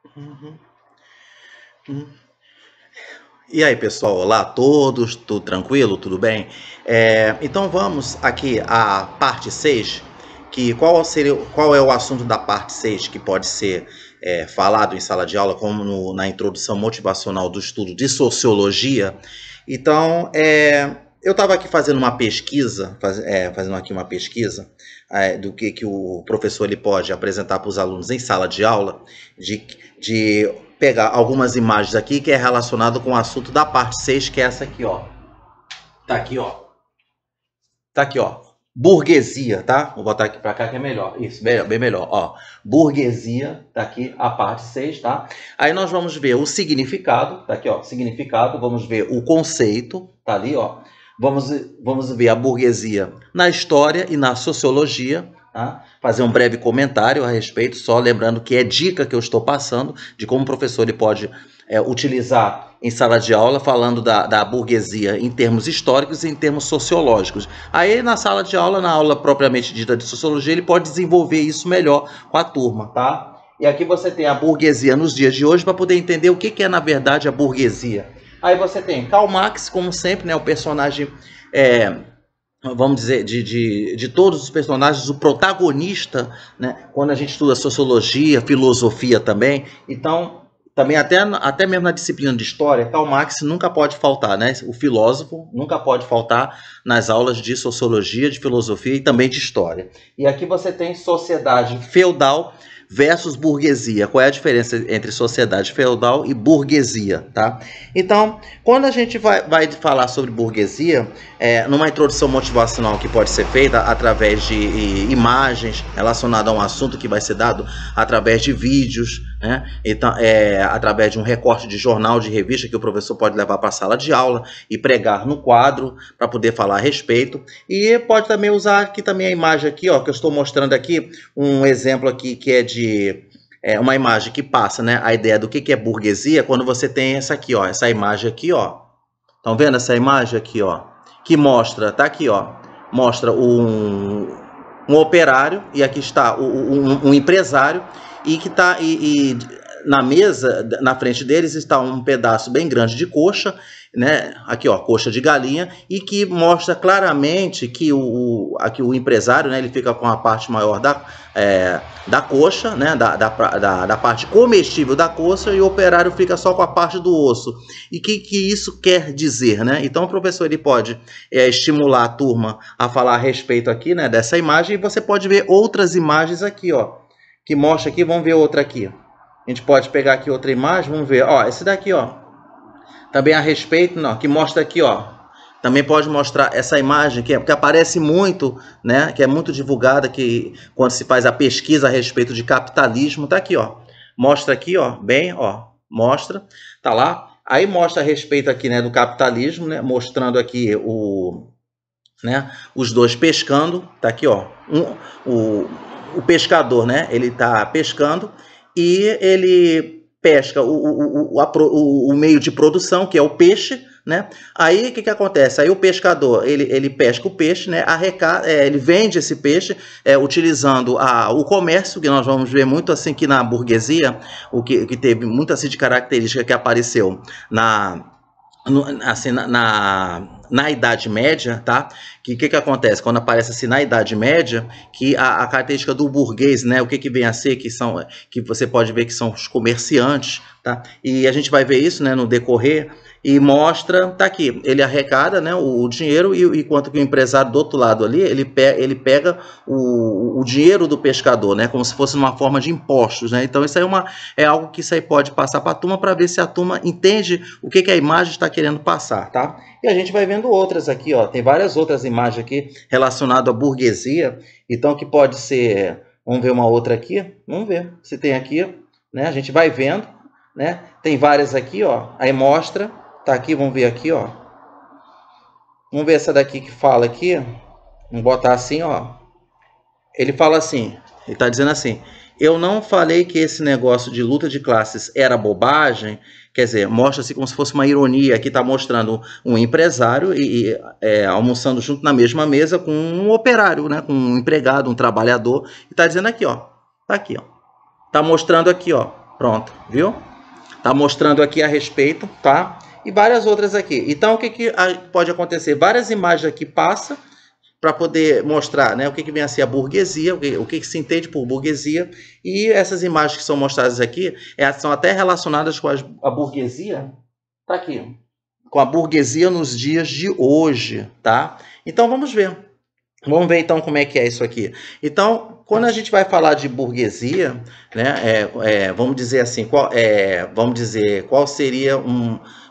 Uhum, uhum. E aí, pessoal, olá a todos, tudo tranquilo, tudo bem? Então vamos aqui à parte 6. Qual é o assunto da parte 6 que pode ser falado em sala de aula, como na introdução motivacional do estudo de sociologia. Então, eu estava aqui fazendo uma pesquisa, fazendo aqui uma pesquisa do que o professor ele pode apresentar para os alunos em sala de aula, de pegar algumas imagens aqui que é relacionado com o assunto da parte 6, que é essa aqui, ó. Tá aqui, ó. Tá aqui, ó. Burguesia, tá? Vou botar aqui para cá que é melhor. Isso, melhor, bem melhor, ó. Burguesia, tá aqui a parte 6, tá? Aí nós vamos ver o significado, tá aqui, ó, significado, vamos ver o conceito, tá ali, ó. Vamos ver a burguesia na história e na sociologia, tá? Fazer um breve comentário a respeito, só lembrando que é dica que eu estou passando de como o professor ele pode utilizar em sala de aula, falando da burguesia em termos históricos e em termos sociológicos. Aí na sala de aula, na aula propriamente dita de sociologia, ele pode desenvolver isso melhor com a turma, tá? E aqui você tem a burguesia nos dias de hoje para poder entender o que é na verdade a burguesia. Aí você tem Karl Marx, como sempre, né, o personagem vamos dizer, de todos os personagens, o protagonista, né, quando a gente estuda sociologia, filosofia também. Então, também até mesmo na disciplina de história, Karl Marx nunca pode faltar, né? O filósofo nunca pode faltar nas aulas de sociologia, de filosofia e também de história. E aqui você tem sociedade feudal versus burguesia. Qual é a diferença entre sociedade feudal e burguesia, tá? Então, quando a gente vai falar sobre burguesia, numa introdução motivacional que pode ser feita através de imagens relacionadas a um assunto que vai ser dado através de vídeos, né? Então, através de um recorte de jornal, de revista que o professor pode levar para a sala de aula e pregar no quadro para poder falar a respeito. E pode também usar aqui também a imagem aqui, ó, que eu estou mostrando aqui, um exemplo aqui que é de uma imagem que passa, né, a ideia do que é burguesia, quando você tem essa aqui, ó, essa imagem aqui, ó. Estão vendo essa imagem aqui, ó? Que mostra, tá aqui, ó. Mostra um operário e aqui está um empresário e que tá na mesa, na frente deles está um pedaço bem grande de coxa, né? Aqui, ó, coxa de galinha, e que mostra claramente que aqui o empresário, né, ele fica com a parte maior da coxa, né, da parte comestível da coxa, e o operário fica só com a parte do osso. E o que isso quer dizer, né? Então o professor ele pode estimular a turma a falar a respeito aqui, né, dessa imagem, e você pode ver outras imagens aqui, ó, que mostra aqui, vamos ver outra aqui. A gente pode pegar aqui outra imagem, vamos ver, ó, esse daqui, ó, também a respeito, não, que mostra aqui, ó, também pode mostrar essa imagem que aparece muito, né, que é muito divulgada, que quando se faz a pesquisa a respeito de capitalismo, tá aqui, ó, mostra aqui, ó, bem, ó, mostra, tá lá, aí mostra a respeito aqui, né, do capitalismo, né, mostrando aqui né, os dois pescando, tá aqui, ó, o pescador, né, ele tá pescando e ele pesca o meio de produção, que é o peixe, né? Aí o que acontece? Aí o pescador ele pesca o peixe, né? Ele vende esse peixe utilizando o comércio, que nós vamos ver muito assim que na burguesia, o que teve muito assim de característica que apareceu assim, na Idade Média, tá? Que acontece? Quando aparece assim na Idade Média, que a característica do burguês, né? O que vem a ser, que você pode ver que são os comerciantes, tá? E a gente vai ver isso, né, no decorrer, e mostra, tá aqui, ele arrecada, né, o dinheiro, enquanto que o empresário do outro lado ali, ele pega o dinheiro do pescador, né, como se fosse uma forma de impostos, né? Então isso aí é algo que isso aí pode passar para a turma, para ver se a turma entende o que a imagem está querendo passar, tá? E a gente vai vendo outras aqui, ó, tem várias outras imagens aqui relacionadas à burguesia, então que pode ser, vamos ver uma outra aqui, vamos ver se tem aqui, né, a gente vai vendo, né, tem várias aqui, ó, aí mostra, tá aqui, vamos ver aqui, ó, vamos ver essa daqui que fala aqui, vamos botar assim, ó, ele fala assim, ele tá dizendo assim, eu não falei que esse negócio de luta de classes era bobagem, quer dizer, mostra-se como se fosse uma ironia, aqui está mostrando um empresário almoçando junto na mesma mesa com um operário, né, com um empregado, um trabalhador, e está dizendo aqui, ó, tá aqui, ó, tá mostrando aqui, ó, Pronto, viu? Tá mostrando aqui a respeito, tá? E várias outras aqui. Então, o que pode acontecer? Várias imagens aqui passam para poder mostrar, né, o que vem a ser a burguesia, o que se entende por burguesia, e essas imagens que são mostradas aqui são até relacionadas com a burguesia, tá aqui, com a burguesia nos dias de hoje, tá? Então vamos ver então como é que é isso aqui. Então, quando a gente vai falar de burguesia, né, vamos dizer assim, qual seria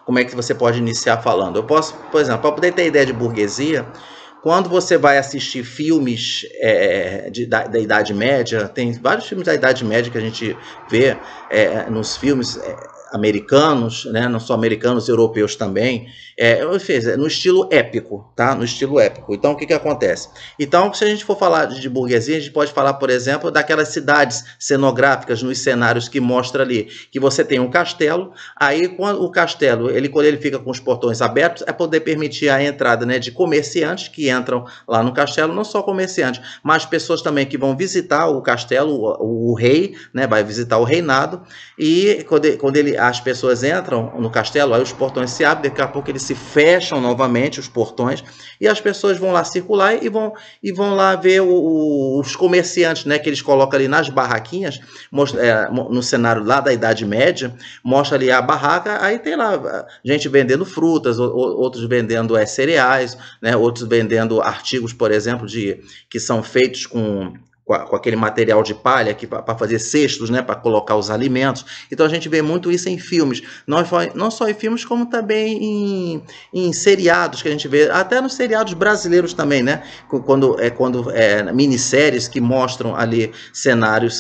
como é que você pode iniciar falando? Eu posso, por exemplo, para poder ter ideia de burguesia, quando você vai assistir filmes da Idade Média, tem vários filmes da Idade Média que a gente vê nos filmes americanos, né? Não só americanos, europeus também, no estilo épico, tá? No estilo épico. Então, o que acontece? Então, se a gente for falar de burguesia, a gente pode falar, por exemplo, daquelas cidades cenográficas nos cenários que mostra ali que você tem um castelo, aí quando o castelo, quando ele fica com os portões abertos, é poder permitir a entrada, né, de comerciantes que entram lá no castelo, não só comerciantes, mas pessoas também que vão visitar o castelo, o rei, né, vai visitar o reinado, e quando as pessoas entram no castelo, aí os portões se abrem, daqui a pouco eles se fecham novamente, os portões, e as pessoas vão lá circular e vão lá ver os comerciantes, né, que eles colocam ali nas barraquinhas, no cenário lá da Idade Média, mostra ali a barraca, aí tem lá gente vendendo frutas, outros vendendo cereais, né, outros vendendo artigos, por exemplo, que são feitos com aquele material de palha para fazer cestos, né, para colocar os alimentos. Então a gente vê muito isso em filmes, não só em filmes, como também em seriados que a gente vê, até nos seriados brasileiros também, né, quando minisséries que mostram ali cenários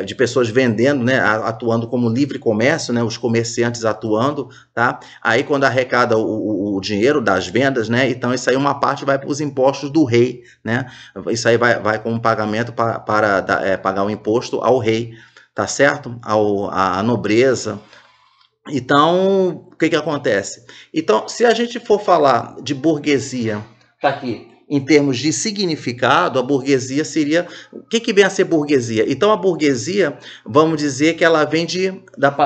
de pessoas vendendo, né, atuando como livre comércio, né, os comerciantes atuando, tá? Aí quando arrecada o dinheiro das vendas, né, então isso aí uma parte vai para os impostos do rei, né? Isso aí vai como pagamento para pagar o imposto ao rei, tá certo? À nobreza. Então, o que acontece? Então, se a gente for falar de burguesia, tá aqui, em termos de significado, a burguesia seria... O que vem a ser burguesia? Então, a burguesia, vamos dizer que ela vem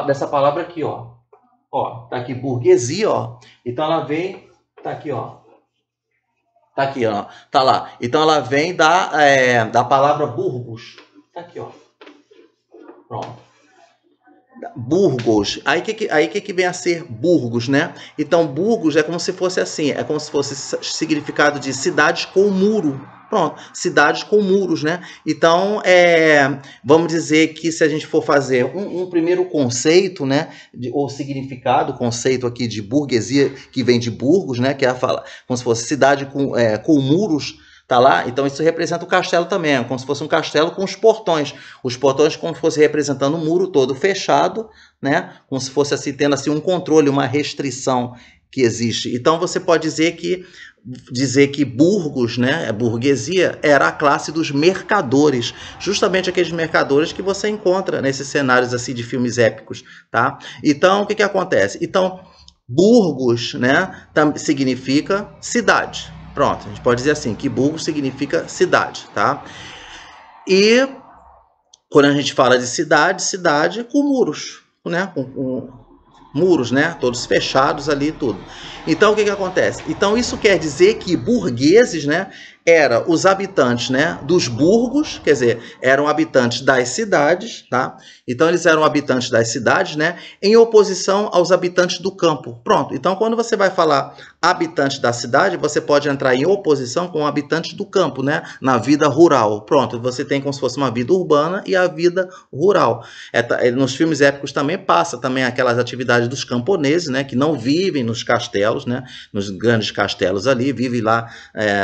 dessa palavra aqui, ó. Ó, tá aqui, burguesia, ó. Então, ela vem... Tá aqui, ó. Tá aqui, ó. Tá lá. Então, ela vem da palavra burgos. Tá aqui, ó. Pronto. Burgos, aí que vem a ser Burgos, né? Então Burgos é como se fosse assim, é como se fosse significado de cidades com muro. Pronto, cidades com muros, né? Então, vamos dizer que se a gente for fazer um primeiro conceito, né, ou significado, conceito aqui de burguesia, que vem de Burgos, né, que é como se fosse cidade com muros, tá lá? Então isso representa o castelo também, como se fosse um castelo com os portões como se fosse representando um muro todo fechado, né? Como se fosse assim, tendo assim um controle, uma restrição que existe. Então você pode dizer que Burgos, né, burguesia, era a classe dos mercadores, justamente aqueles mercadores que você encontra nesses cenários assim de filmes épicos, tá? Então o que acontece? Então Burgos, né, significa cidade. Pronto, a gente pode dizer assim, que Burgos significa cidade, tá? E quando a gente fala de cidade com muros, né? Com muros, né? Todos fechados ali e tudo. Então, o que acontece? Então, isso quer dizer que burgueses, né? Eram os habitantes, né, dos burgos, quer dizer, eram habitantes das cidades, tá? Então, eles eram habitantes das cidades, né, em oposição aos habitantes do campo. Pronto. Então, quando você vai falar habitantes da cidade, você pode entrar em oposição com habitantes do campo, né, na vida rural. Pronto. Você tem como se fosse uma vida urbana e a vida rural. Nos filmes épicos também passa também aquelas atividades dos camponeses, né, que não vivem nos castelos, né, nos grandes castelos ali, vivem lá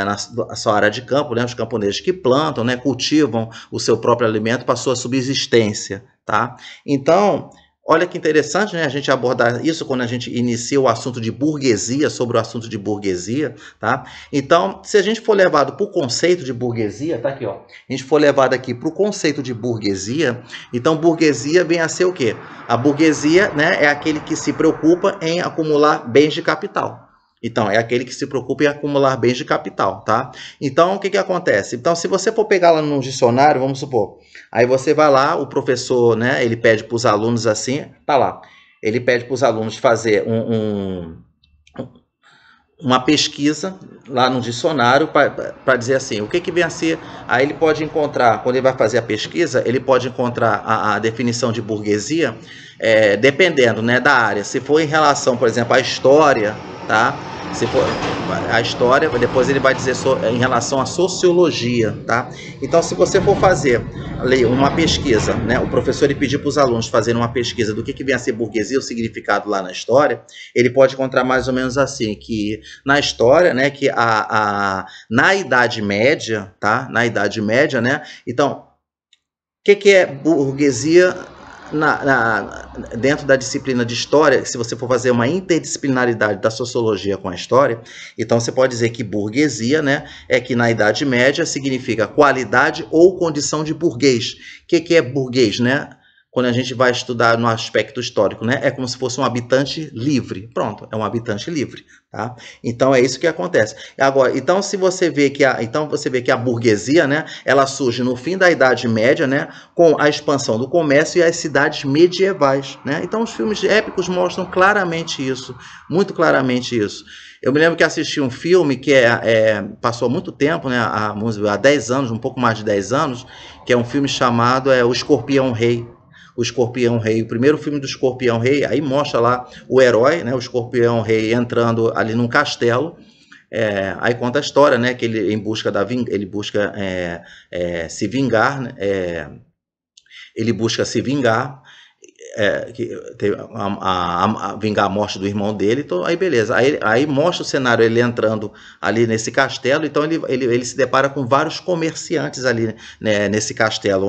na sua área de campo, né, os camponeses que plantam, né, cultivam o seu próprio alimento para sua subsistência, tá? Então, olha que interessante, né, a gente abordar isso quando a gente inicia o assunto de burguesia, sobre o assunto de burguesia, tá? Então, se a gente for levado para o conceito de burguesia, tá aqui, ó, a gente for levado aqui para o conceito de burguesia, então burguesia vem a ser o quê? A burguesia, né, é aquele que se preocupa em acumular bens de capital. Então, é aquele que se preocupa em acumular bens de capital, tá? Então, o que que acontece? Então, se você for pegar lá no dicionário, vamos supor, aí você vai lá, o professor, né, ele pede para os alunos assim, tá lá, ele pede para os alunos fazer uma pesquisa lá no dicionário para dizer assim, o que que vem a ser, aí ele pode encontrar, quando ele vai fazer a pesquisa, ele pode encontrar a definição de burguesia, dependendo, né, da área, se for em relação, por exemplo, à história, tá? Se for a história, depois ele vai dizer em relação à sociologia, tá? Então, se você for fazer uma pesquisa, né, o professor ele pedir para os alunos fazerem uma pesquisa do que vem a ser burguesia, o significado lá na história, ele pode encontrar mais ou menos assim, que na história, né, que na Idade Média, tá? Na Idade Média, né? Então, o que é burguesia dentro da disciplina de história? Se você for fazer uma interdisciplinaridade da sociologia com a história, então você pode dizer que burguesia, né, é que na Idade Média significa qualidade ou condição de burguês. O que é burguês, né? Quando a gente vai estudar no aspecto histórico, né? É como se fosse um habitante livre. Pronto, é um habitante livre, tá? Então é isso que acontece. Agora, então se você vê que a burguesia, né, ela surge no fim da Idade Média, né, com a expansão do comércio e as cidades medievais, né? Então os filmes épicos mostram claramente isso, muito claramente isso. Eu me lembro que assisti um filme que passou muito tempo, né, há 10 anos, um pouco mais de 10 anos, que é um filme chamado O Escorpião Rei. O Escorpião Rei, o primeiro filme do Escorpião Rei, aí mostra lá o herói, né, o Escorpião Rei entrando ali num castelo, aí conta a história, né, que ele busca se vingar, né, ele busca se vingar, vingar a morte do irmão dele, então aí beleza, aí mostra o cenário, ele entrando ali nesse castelo, então ele se depara com vários comerciantes ali, né, nesse castelo,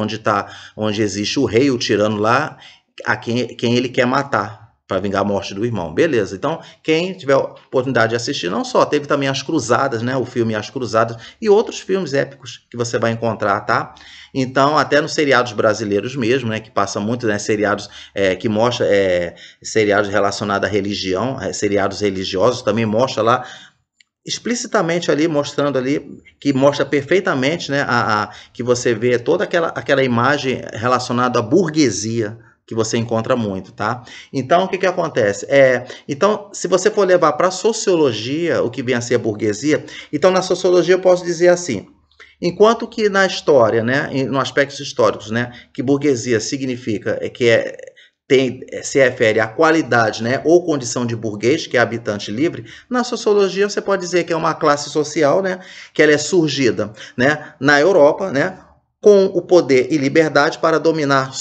onde existe o rei, o tirano lá, a quem ele quer matar, para vingar a morte do irmão, beleza. Então, quem tiver oportunidade de assistir, não só, teve também As Cruzadas, né, o filme As Cruzadas, e outros filmes épicos que você vai encontrar, tá? Então, até nos seriados brasileiros mesmo, né, que passa muito, né, seriados que mostra seriados relacionados à religião, seriados religiosos, também mostra lá explicitamente ali, mostrando ali, que mostra perfeitamente, né, que você vê toda aquela imagem relacionada à burguesia, que você encontra muito, tá? Então, o que acontece? Então, se você for levar para a sociologia, o que vem a ser a burguesia, então na sociologia eu posso dizer assim, enquanto que na história, né, no aspectos históricos, né, que burguesia significa se refere à qualidade, né, ou condição de burguês, que é habitante livre, na sociologia você pode dizer que é uma classe social, né, que ela é surgida, né, na Europa, né, com o poder e liberdade para dominar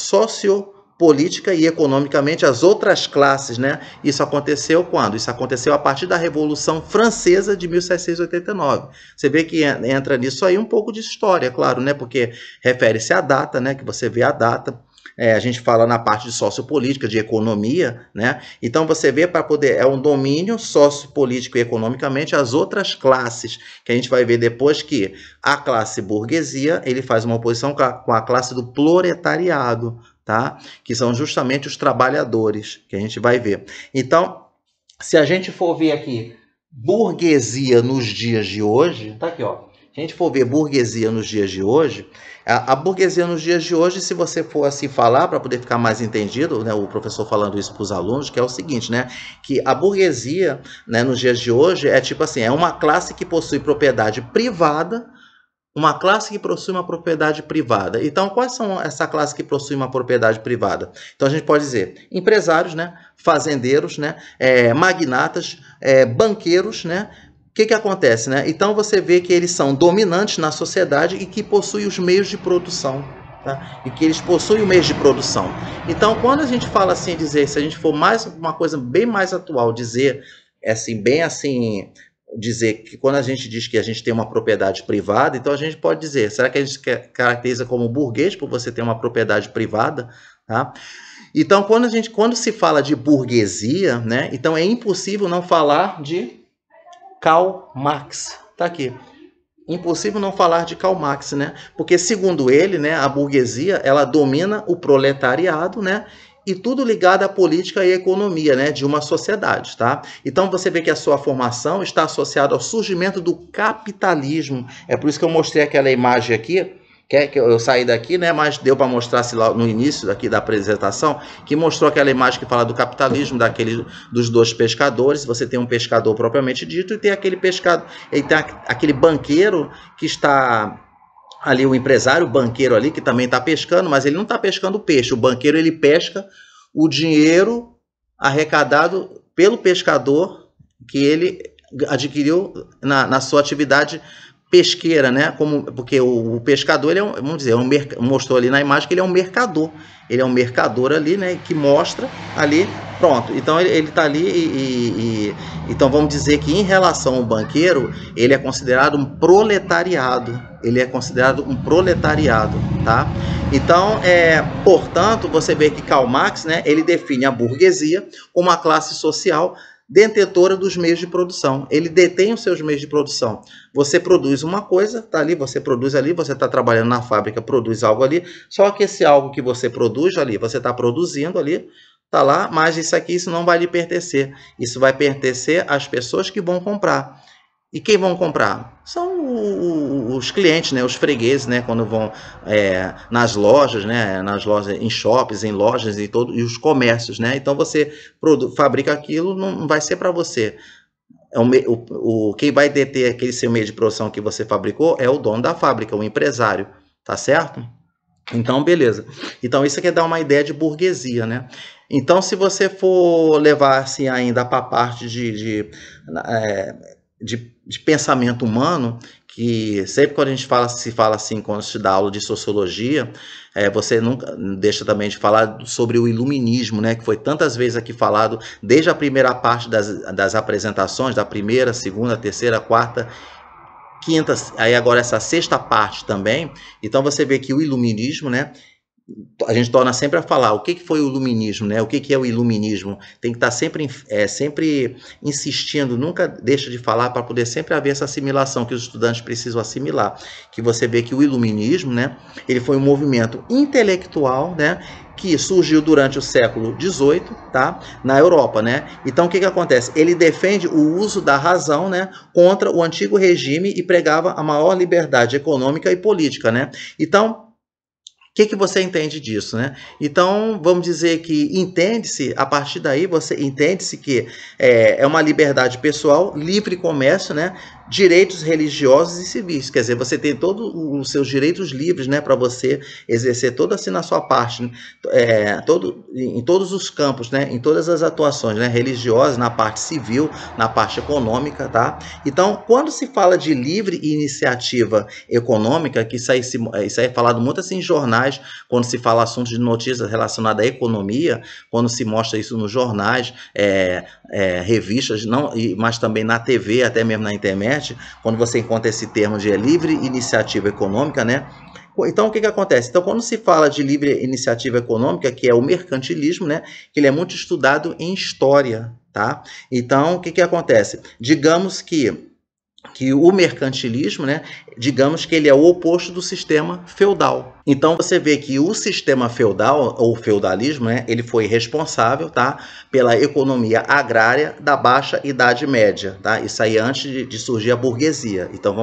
política e economicamente as outras classes, né? Isso aconteceu quando? Isso aconteceu a partir da Revolução Francesa de 1789. Você vê que entra nisso aí um pouco de história, claro, né? Porque refere-se à data, né? Que você vê a data. A gente fala na parte de sociopolítica, de economia, né? Então você vê para poder, um domínio sociopolítico e economicamente as outras classes, que a gente vai ver depois que a classe burguesia, ele faz uma oposição com a classe do proletariado, tá? Que são justamente os trabalhadores, que a gente vai ver. Então, se a gente for ver aqui burguesia nos dias de hoje, tá aqui, ó. Se a gente for ver burguesia nos dias de hoje, a burguesia nos dias de hoje, se você for assim falar, para poder ficar mais entendido, né, o professor falando isso para os alunos, que é o seguinte, né, que a burguesia, né, nos dias de hoje é tipo assim, é uma classe que possui propriedade privada, uma classe que possui uma propriedade privada. Então, quais são essa classe que possui uma propriedade privada? Então, a gente pode dizer empresários, né, fazendeiros, né, magnatas, banqueiros, né? O que acontece, né? Então, você vê que eles são dominantes na sociedade e que possuem os meios de produção. Tá? E que eles possuem o meio de produção. Então, quando a gente fala assim, se a gente for mais uma coisa bem mais atual, dizer que quando a gente diz que a gente tem uma propriedade privada, então a gente pode dizer, será que a gente caracteriza como burguês por você ter uma propriedade privada? Tá? Então, quando se fala de burguesia, né, então é impossível não falar de Karl Marx. Tá aqui. Impossível não falar de Karl Marx, né? Porque, segundo ele, né, a burguesia, ela domina o proletariado, né? e tudo ligado à política e à economia, né, de uma sociedade, tá? Então você vê que a sua formação está associada ao surgimento do capitalismo. É por isso que eu mostrei aquela imagem aqui, que eu saí daqui, né, mas deu para mostrar lá no início daqui da apresentação, que mostrou aquela imagem que fala do capitalismo, dos dois pescadores. Você tem um pescador propriamente dito e tem aquele pescador, e tem aquele banqueiro que está ali, o empresário, o banqueiro ali, que também está pescando, mas ele não está pescando peixe. O banqueiro, ele pesca o dinheiro arrecadado pelo pescador que ele adquiriu na sua atividade pesqueira, né? Porque o pescador, ele é vamos dizer, mostrou ali na imagem que ele é um mercador. Ele é um mercador ali, né? Que mostra ali, pronto. Então ele está ali então vamos dizer que em relação ao banqueiro, ele é considerado um proletariado. Ele é considerado um proletariado, tá? Então, portanto, você vê que Karl Marx, né? Ele define a burguesia como uma classe social detentora dos meios de produção. Ele detém os seus meios de produção. Você produz uma coisa, tá ali, você produz ali, você está trabalhando na fábrica, produz algo ali, só que esse algo que você produz ali, você está produzindo ali, tá lá, mas isso não vai lhe pertencer. Isso vai pertencer às pessoas que vão comprar. E quem vão comprar? São os clientes, né? Os fregueses, né? Quando vão nas lojas, né? Nas lojas, em shoppings, em lojas e os comércios, né? Então você fabrica aquilo, não vai ser para você. Quem vai deter aquele seu meio de produção que você fabricou é o dono da fábrica, o empresário, tá certo? Então, beleza. Então, isso aqui é dar uma ideia de burguesia, né? Então, se você for levar assim ainda para a parte de pensamento humano, que sempre quando a gente se fala assim, quando se dá aula de sociologia, você nunca deixa também de falar sobre o iluminismo, né, que foi tantas vezes aqui falado, desde a primeira parte das apresentações, da primeira, segunda, terceira, quarta, quinta, aí agora essa sexta parte também. Então você vê que o iluminismo, né, a gente torna sempre a falar o que foi o iluminismo, né? O que é o iluminismo? Tem que estar sempre insistindo, nunca deixa de falar, para poder sempre haver essa assimilação que os estudantes precisam assimilar. Que você vê que o iluminismo, né? Ele foi um movimento intelectual, né? Que surgiu durante o século XVIII, tá? Na Europa, né? Então, o que acontece? Ele defende o uso da razão, né? Contra o antigo regime e pregava a maior liberdade econômica e política, né? Então, o que você entende disso, né? Então, vamos dizer que entende-se, a partir daí, você entende-se que é uma liberdade pessoal, livre comércio, né? Direitos religiosos e civis. Quer dizer, você tem todos os seus direitos livres, né? Para você exercer toda assim na sua parte, né? Em todos os campos, né? Em todas as atuações, né? Religiosas, na parte civil, na parte econômica, tá? Então, quando se fala de livre iniciativa econômica, que isso aí é falado muito assim em jornais, quando se fala assuntos de notícias relacionadas à economia, quando se mostra isso nos jornais, revistas, mas também na TV, até mesmo na internet, quando você encontra esse termo de livre iniciativa econômica, né? Então, o que acontece? Então, quando se fala de livre iniciativa econômica, que é o mercantilismo, né? Que ele é muito estudado em história, tá? Então, o que acontece? Digamos que o mercantilismo, né, digamos que ele é o oposto do sistema feudal. Então você vê que o sistema feudal, ou feudalismo, né, ele foi responsável, tá, pela economia agrária da Baixa Idade Média, tá? Isso aí antes de surgir a burguesia. Então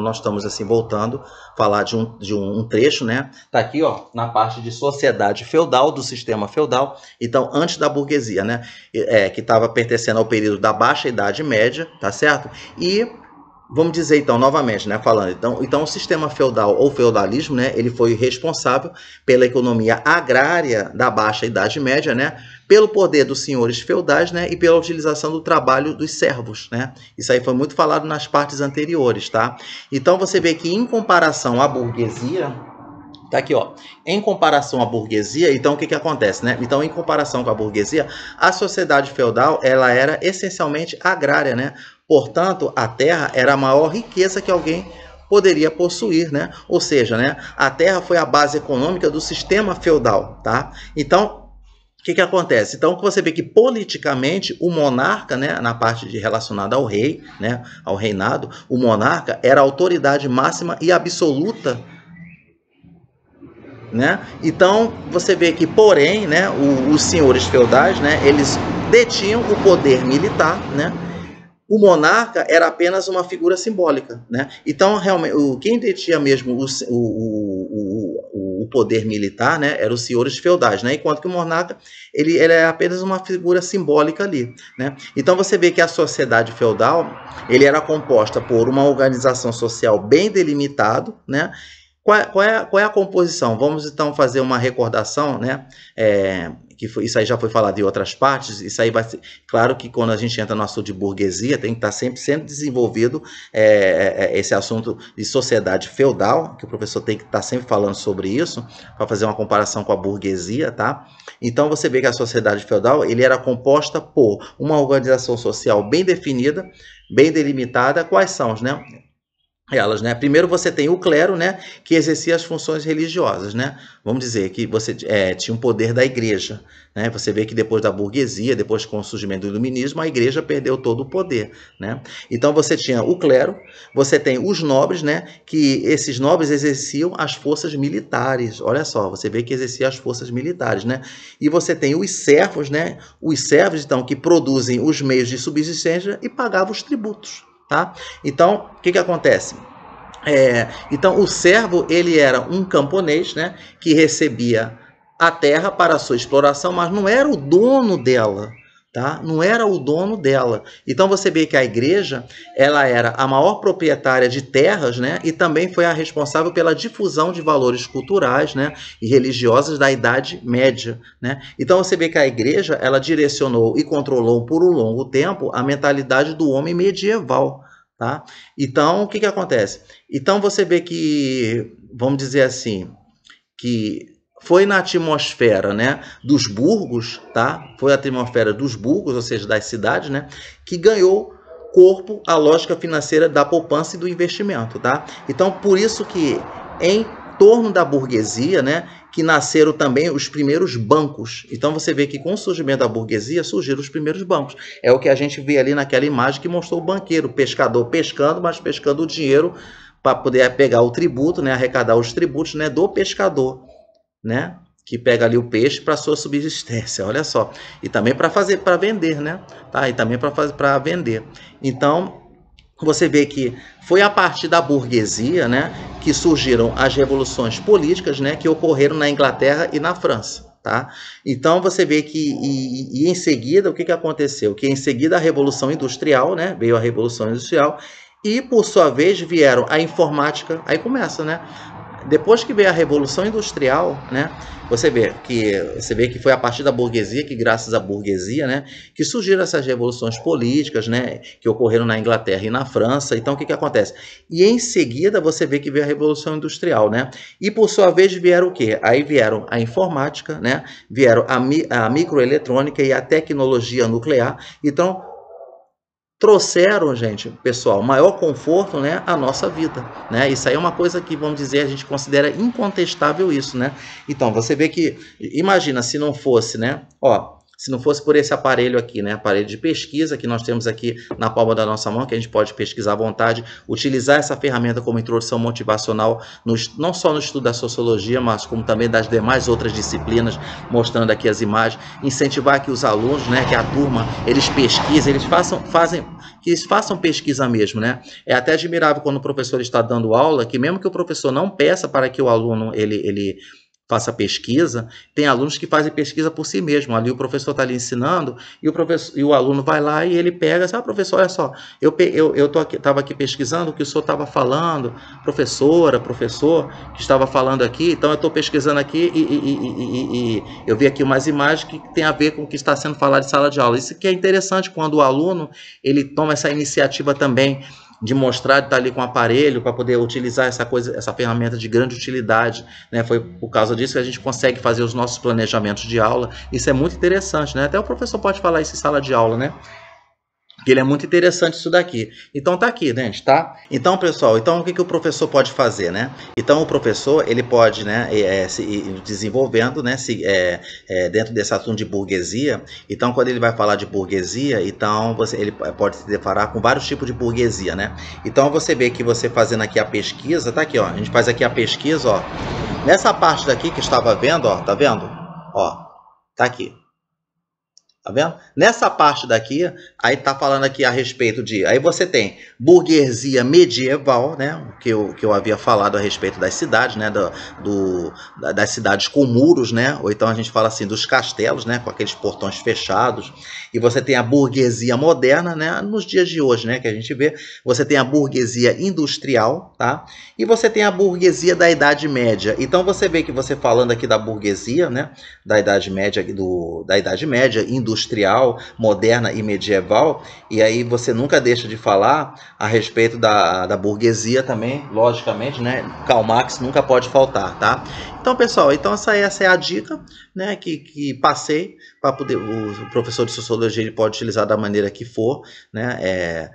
nós estamos assim voltando a falar de um trecho, né? Tá aqui, ó, na parte de sociedade feudal, do sistema feudal. Então antes da burguesia, né, que estava pertencendo ao período da Baixa Idade Média, tá certo? E vamos dizer então, novamente, né, falando, então o sistema feudal ou feudalismo, né, ele foi responsável pela economia agrária da Baixa Idade Média, né, pelo poder dos senhores feudais, né, e pela utilização do trabalho dos servos, né. Isso aí foi muito falado nas partes anteriores, tá? Então você vê que em comparação à burguesia, tá aqui, ó. Em comparação à burguesia, então o que acontece, né? Então, em comparação com a burguesia, a sociedade feudal, ela era essencialmente agrária, né? Portanto, a terra era a maior riqueza que alguém poderia possuir, né? Ou seja, né, a terra foi a base econômica do sistema feudal, tá? Então, o que acontece? Então, você vê que politicamente o monarca, né, na parte relacionada ao rei, né, ao reinado, o monarca era a autoridade máxima e absoluta né? Então você vê que, porém, né, os senhores feudais, né, eles detinham o poder militar, né? O monarca era apenas uma figura simbólica, né? Então, realmente, quem detinha mesmo o poder militar, né, eram os senhores feudais, né? Enquanto que o monarca ele é apenas uma figura simbólica ali, né? Então você vê que a sociedade feudal ele era composta por uma organização social bem delimitada, né? Qual é a composição? Vamos então fazer uma recordação, né? Isso aí já foi falado em outras partes. Isso aí vai ser, claro que quando a gente entra no assunto de burguesia, tem que estar sempre sendo desenvolvido esse assunto de sociedade feudal, que o professor tem que estar sempre falando sobre isso, para fazer uma comparação com a burguesia, tá? Então você vê que a sociedade feudal ele era composta por uma organização social bem definida, bem delimitada. Quais são, né? Elas, né? Primeiro você tem o clero, né, que exercia as funções religiosas, né? Vamos dizer que você tinha um poder da igreja, né? Você vê que depois da burguesia, depois com o surgimento do iluminismo, a igreja perdeu todo o poder, né? Então você tinha o clero, você tem os nobres, né, que esses nobres exerciam as forças militares. Olha só, você vê que exercia as forças militares, né? E você tem os servos, né? Os servos então que produzem os meios de subsistência e pagavam os tributos. Tá? Então, o que acontece? Então, o servo ele era um camponês, né, que recebia a terra para a sua exploração, mas não era o dono dela. Tá? Não era o dono dela. Então você vê que a igreja ela era a maior proprietária de terras, né? E também foi a responsável pela difusão de valores culturais, né? E religiosos da Idade Média, né? Então você vê que a igreja ela direcionou e controlou por um longo tempo a mentalidade do homem medieval. Tá? Então o que acontece? Então você vê que, vamos dizer assim, que foi na atmosfera, né, dos burgos, tá? Foi a atmosfera dos burgos, ou seja, das cidades, né, que ganhou corpo a lógica financeira da poupança e do investimento, tá? Então, por isso que em torno da burguesia, né, que nasceram também os primeiros bancos. Então você vê que com o surgimento da burguesia surgiram os primeiros bancos. É o que a gente vê ali naquela imagem que mostrou o banqueiro, o pescador pescando, mas pescando o dinheiro para poder pegar o tributo, né, arrecadar os tributos, né, do pescador, né, que pega ali o peixe para sua subsistência, olha só, e também para fazer para vender, né, tá? E também para vender. Então você vê que foi a partir da burguesia, né, que surgiram as revoluções políticas, né, que ocorreram na Inglaterra e na França. Tá? Então você vê que em seguida o que aconteceu? Que em seguida a Revolução Industrial, né, veio a Revolução Industrial e por sua vez vieram a informática. Aí começa, né? Depois que veio a Revolução Industrial, né, você vê que foi a partir da burguesia, que graças à burguesia, né, que surgiram essas revoluções políticas, né, que ocorreram na Inglaterra e na França. Então, o que acontece? E em seguida você vê que veio a Revolução Industrial, né, e por sua vez vieram o quê? Aí vieram a informática, né, vieram a microeletrônica e a tecnologia nuclear. Então, trouxeram, gente, pessoal, maior conforto, né, à nossa vida, né? Isso aí é uma coisa que, vamos dizer, a gente considera incontestável isso, né? Então, você vê que, imagina, se não fosse, né, ó, se não fosse por esse aparelho aqui, né, aparelho de pesquisa que nós temos aqui na palma da nossa mão, que a gente pode pesquisar à vontade, utilizar essa ferramenta como introdução motivacional, não só no estudo da sociologia, mas como também das demais outras disciplinas, mostrando aqui as imagens, incentivar que os alunos, né, que a turma, eles pesquisem, que eles façam pesquisa mesmo, né? É até admirável quando o professor está dando aula, que mesmo que o professor não peça para que o aluno ele faça pesquisa, tem alunos que fazem pesquisa por si mesmo. Ali o professor está ali ensinando e o aluno vai lá e ele pega, assim, professor, olha só, eu estava aqui pesquisando o que o senhor estava falando, professor, que estava falando aqui, então eu estou pesquisando aqui e eu vi aqui umas imagens que tem a ver com o que está sendo falado em sala de aula. Isso que é interessante quando o aluno ele toma essa iniciativa também de mostrar, de estar ali com o aparelho para poder utilizar essa ferramenta de grande utilidade, né? Foi por causa disso que a gente consegue fazer os nossos planejamentos de aula. Isso é muito interessante, né? Até o professor pode falar isso em sala de aula, né? Que ele é muito interessante isso daqui. Então tá aqui, gente, tá? Então, pessoal, então o que o professor pode fazer, né? Então o professor, ele pode, né, se desenvolvendo, né, dentro desse assunto de burguesia. Então, quando ele vai falar de burguesia, então ele pode se deparar com vários tipos de burguesia, né? Então você vê que você fazendo aqui a pesquisa, tá aqui, ó, a gente faz aqui a pesquisa, ó. Nessa parte daqui que estava vendo, ó, tá vendo? Ó, tá aqui. Tá vendo? Nessa parte daqui, aí tá falando aqui a respeito de... Aí você tem burguesia medieval, né? Que eu havia falado a respeito das cidades, né? Das cidades com muros, né? Ou então a gente fala assim dos castelos, né? Com aqueles portões fechados. E você tem a burguesia moderna, né? Nos dias de hoje, né? Que a gente vê. Você tem a burguesia industrial, tá? E você tem a burguesia da Idade Média. Então você vê que você falando aqui da burguesia, né? Da Idade Média, da Idade Média, industrial, moderna e medieval, e aí você nunca deixa de falar a respeito da burguesia também, logicamente, né? Karl Marx nunca pode faltar, tá? Então, pessoal, então essa é a dica, né, que passei para poder o professor de sociologia ele pode utilizar da maneira que for, né?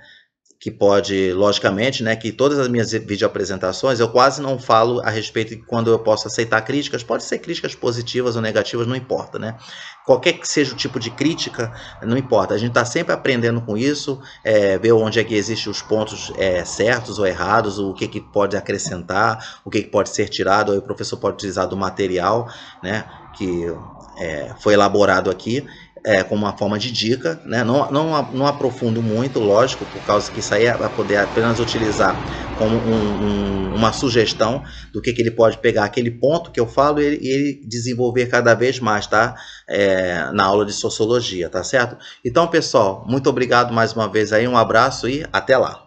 Que pode, logicamente, né, que todas as minhas videoapresentações eu quase não falo a respeito de quando eu posso aceitar críticas, pode ser críticas positivas ou negativas, não importa, né? Qualquer que seja o tipo de crítica, não importa, a gente está sempre aprendendo com isso, ver onde é que existem os pontos certos ou errados, o que pode acrescentar, o que pode ser tirado, aí o professor pode utilizar do material, né, que foi elaborado aqui, como uma forma de dica, né? Não aprofundo muito, lógico, por causa que isso aí vai poder apenas utilizar como uma sugestão do que ele pode pegar aquele ponto que eu falo e ele desenvolver cada vez mais, tá? Na aula de sociologia, tá certo? Então, pessoal, muito obrigado mais uma vez aí, um abraço e até lá!